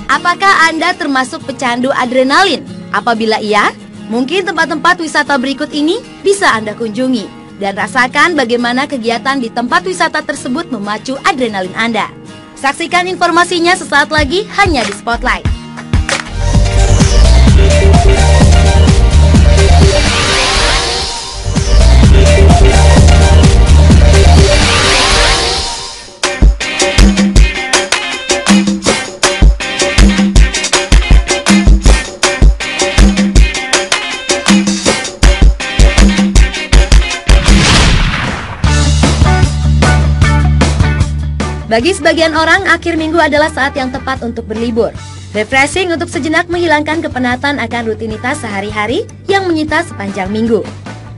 Apakah Anda termasuk pecandu adrenalin? Apabila iya, mungkin tempat-tempat wisata berikut ini bisa Anda kunjungi dan rasakan bagaimana kegiatan di tempat wisata tersebut memacu adrenalin Anda. Saksikan informasinya sesaat lagi hanya di Spotlight. Bagi sebagian orang, akhir minggu adalah saat yang tepat untuk berlibur. Refreshing untuk sejenak menghilangkan kepenatan akan rutinitas sehari-hari yang menyita sepanjang minggu.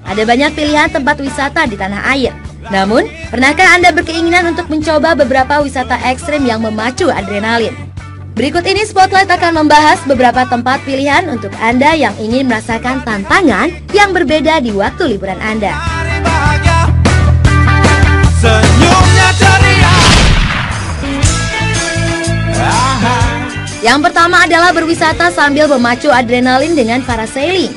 Ada banyak pilihan tempat wisata di tanah air. Namun, pernahkah Anda berkeinginan untuk mencoba beberapa wisata ekstrim yang memacu adrenalin? Berikut ini Spotlight akan membahas beberapa tempat pilihan untuk Anda yang ingin merasakan tantangan yang berbeda di waktu liburan Anda. Yang pertama adalah berwisata sambil memacu adrenalin dengan parasailing.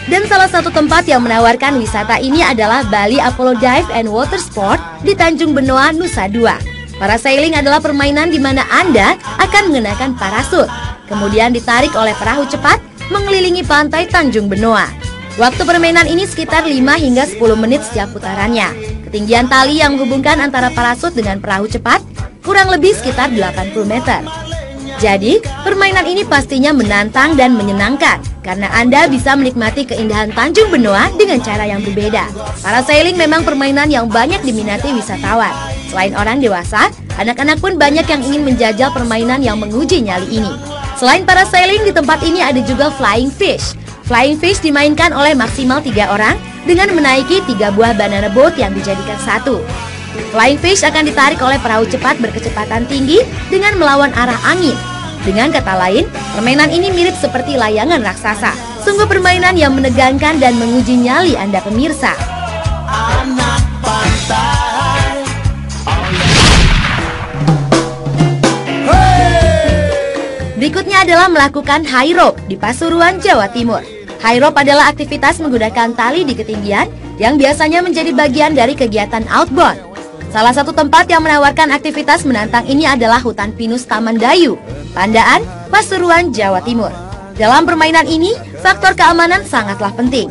Dan salah satu tempat yang menawarkan wisata ini adalah Bali Apollo Dive and Water Sport di Tanjung Benoa, Nusa Dua. Parasailing adalah permainan di mana Anda akan mengenakan parasut, kemudian ditarik oleh perahu cepat mengelilingi pantai Tanjung Benoa. Waktu permainan ini sekitar 5 hingga 10 menit setiap putarannya. Ketinggian tali yang menghubungkan antara parasut dengan perahu cepat kurang lebih sekitar 80 meter. Jadi, permainan ini pastinya menantang dan menyenangkan karena Anda bisa menikmati keindahan Tanjung Benoa dengan cara yang berbeda. Parasailing memang permainan yang banyak diminati wisatawan. Selain orang dewasa, anak-anak pun banyak yang ingin menjajal permainan yang menguji nyali ini. Selain parasailing, di tempat ini ada juga flying fish. Flying fish dimainkan oleh maksimal 3 orang dengan menaiki 3 buah banana boat yang dijadikan satu. Flying fish akan ditarik oleh perahu cepat berkecepatan tinggi dengan melawan arah angin. Dengan kata lain, permainan ini mirip seperti layangan raksasa. Sungguh permainan yang menegangkan dan menguji nyali Anda pemirsa. Berikutnya adalah melakukan high rope di Pasuruan, Jawa Timur. High rope adalah aktivitas menggunakan tali di ketinggian yang biasanya menjadi bagian dari kegiatan outbound. Salah satu tempat yang menawarkan aktivitas menantang ini adalah Hutan Pinus Taman Dayu, Pandaan, Pasuruan, Jawa Timur. Dalam permainan ini, faktor keamanan sangatlah penting.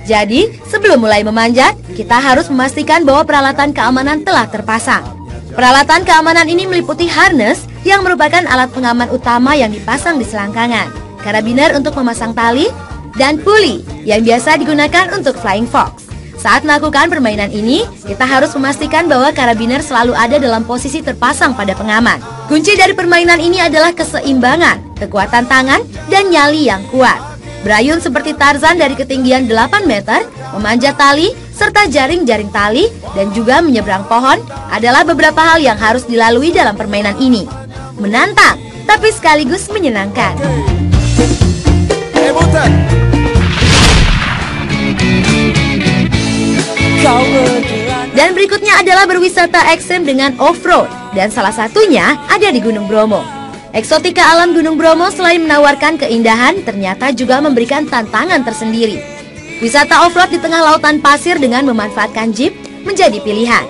Jadi, sebelum mulai memanjat, kita harus memastikan bahwa peralatan keamanan telah terpasang. Peralatan keamanan ini meliputi harness yang merupakan alat pengaman utama yang dipasang di selangkangan, karabiner untuk memasang tali, dan pulley yang biasa digunakan untuk flying fox. Saat melakukan permainan ini, kita harus memastikan bahwa karabiner selalu ada dalam posisi terpasang pada pengaman. Kunci dari permainan ini adalah keseimbangan, kekuatan tangan, dan nyali yang kuat. Berayun seperti Tarzan dari ketinggian 8 meter, memanjat tali, serta jaring-jaring tali, dan juga menyeberang pohon adalah beberapa hal yang harus dilalui dalam permainan ini. Menantang, tapi sekaligus menyenangkan. Dan berikutnya adalah berwisata ekstrem dengan off-road, dan salah satunya ada di Gunung Bromo. Eksotika alam Gunung Bromo selain menawarkan keindahan, ternyata juga memberikan tantangan tersendiri. Wisata off-road di tengah lautan pasir dengan memanfaatkan jeep menjadi pilihan.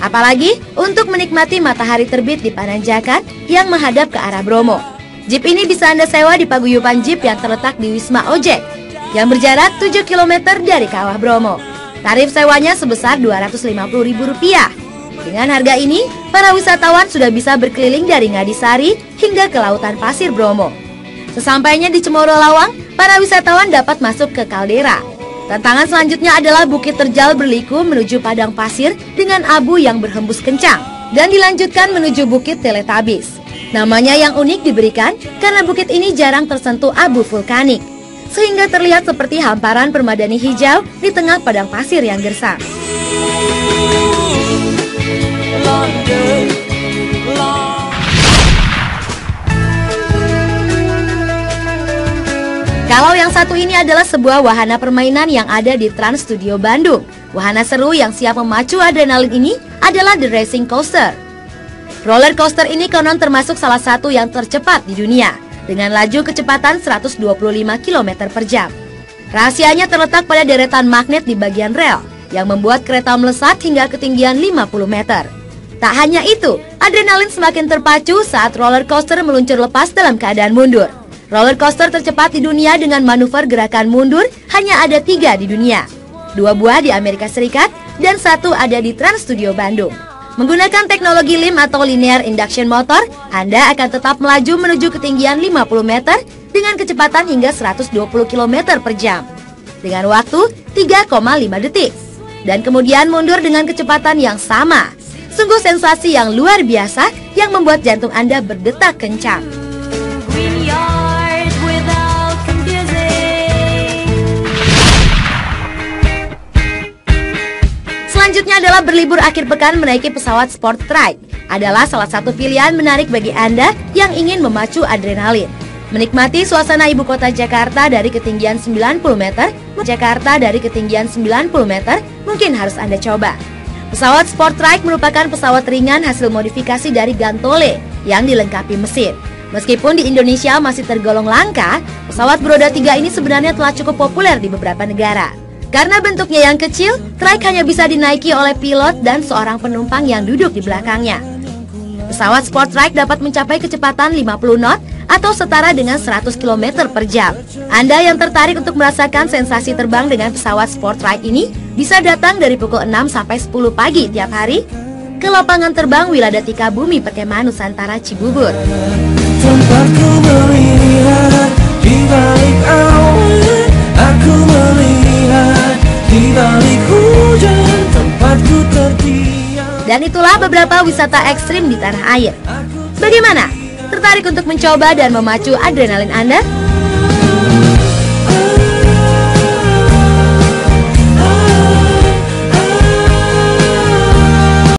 Apalagi untuk menikmati matahari terbit di Pananjakan yang menghadap ke arah Bromo. Jeep ini bisa Anda sewa di paguyuban jeep yang terletak di Wisma Ojek, yang berjarak 7 km dari Kawah Bromo. Tarif sewanya sebesar Rp250.000. Dengan harga ini, para wisatawan sudah bisa berkeliling dari Ngadisari hingga ke lautan pasir Bromo. Sesampainya di Cemoro Lawang, para wisatawan dapat masuk ke kaldera. Tantangan selanjutnya adalah bukit terjal berliku menuju padang pasir dengan abu yang berhembus kencang, dan dilanjutkan menuju bukit Teletubbies. Namanya yang unik diberikan karena bukit ini jarang tersentuh abu vulkanik, sehingga terlihat seperti hamparan permadani hijau di tengah padang pasir yang gersang. Kalau yang satu ini adalah sebuah wahana permainan yang ada di Trans Studio Bandung. Wahana seru yang siap memacu adrenalin ini adalah The Racing Coaster. Roller coaster ini konon termasuk salah satu yang tercepat di dunia, dengan laju kecepatan 125 km per jam. Rahasianya terletak pada deretan magnet di bagian rel, yang membuat kereta melesat hingga ketinggian 50 meter. Tak hanya itu, adrenalin semakin terpacu saat roller coaster meluncur lepas dalam keadaan mundur. Roller coaster tercepat di dunia dengan manuver gerakan mundur hanya ada 3 di dunia. 2 buah di Amerika Serikat dan 1 ada di Trans Studio Bandung. Menggunakan teknologi LIM atau Linear Induction Motor, Anda akan tetap melaju menuju ketinggian 50 meter dengan kecepatan hingga 120 km per jam dengan waktu 3,5 detik. Dan kemudian mundur dengan kecepatan yang sama. Sungguh sensasi yang luar biasa yang membuat jantung Anda berdetak kencang. Selanjutnya adalah berlibur akhir pekan menaiki pesawat sport trike. Adalah salah satu pilihan menarik bagi Anda yang ingin memacu adrenalin. Menikmati suasana ibu kota Jakarta dari ketinggian 90 meter, mungkin harus Anda coba. Pesawat sport trike merupakan pesawat ringan hasil modifikasi dari Gantole yang dilengkapi mesin. Meskipun di Indonesia masih tergolong langka, pesawat beroda 3 ini sebenarnya telah cukup populer di beberapa negara. Karena bentuknya yang kecil, trike hanya bisa dinaiki oleh pilot dan seorang penumpang yang duduk di belakangnya. Pesawat sport trike dapat mencapai kecepatan 50 knot atau setara dengan 100 km per jam. Anda yang tertarik untuk merasakan sensasi terbang dengan pesawat sport trike ini bisa datang dari pukul 6 sampai 10 pagi tiap hari ke lapangan terbang Wiladatika Bumi Perkemahan Nusantara Cibubur. Tempatku melihat di balik awan, aku melihat di balik hujan, tempatku terdiam. Dan itulah beberapa wisata ekstrim di tanah air. Bagaimana? Tertarik untuk mencoba dan memacu adrenalin Anda?